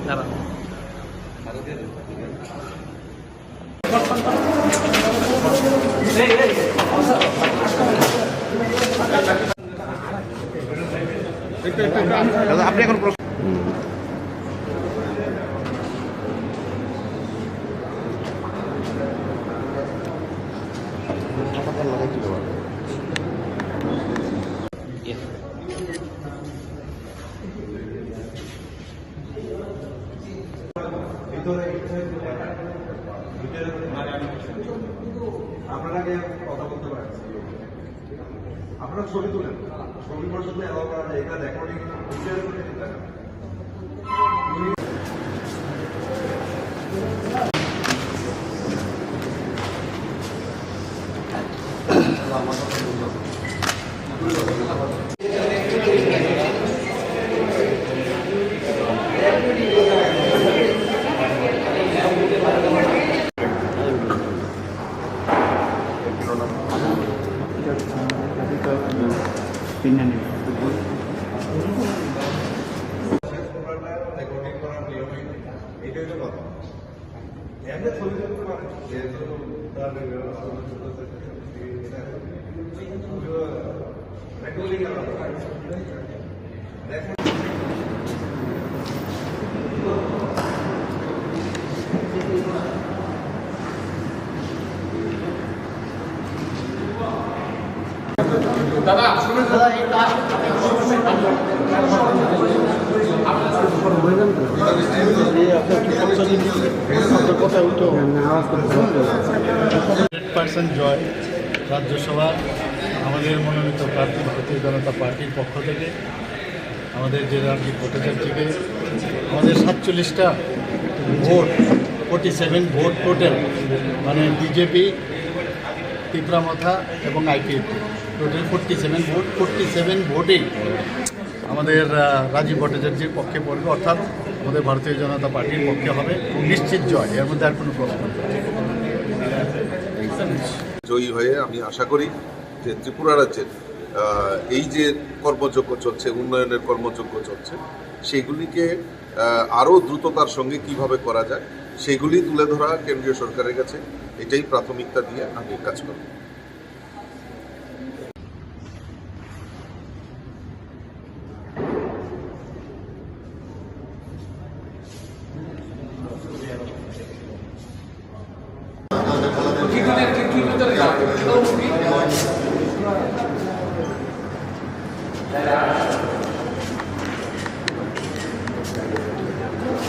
দাঁড়ান। আপনি এখন আপনারা কথা বলতে পারেন, আপনারা ছবি তুলেন, ছবি পর্যন্ত এলাও করা যায়, এটা রেকর্ডিং এটাই তো কথা। এমনি ছবি তুলতে পারেন, যেহেতু তার দাদা জয় রাজ্যসভা আমাদের মনোনীত প্রার্থী ভারতীয় জনতা পার্টির পক্ষ থেকে আমাদের যে রাজ্যিক ভট্টাচার্যকে আমাদের 47টা ভোট 47 ভোট টোটাল, মানে বিজেপি, তীব্রামথা এবং আইপিএফ টোটাল 47 ভোটেই আমাদের রাজীব ভট্টাচার্যের পক্ষে পড়বে, অর্থাৎ আমাদের ভারতীয় জনতা পার্টির পক্ষে হবে নিশ্চিত জয়। এর মধ্যে আর কোনো প্রশ্ন নেই। জয়ী হয়ে আমি আশা করি যে ত্রিপুরা রাজ্যের এই যে কর্মযজ্ঞ চলছে, উন্নয়নের কর্মযজ্ঞ চলছে, সেগুলিকে আরও দ্রুততার সঙ্গে কিভাবে করা যায় সেগুলি তুলে ধরা কেন্দ্রীয় সরকারের কাছে, এটাই প্রাথমিকতা দিয়ে আমি কাজ করব।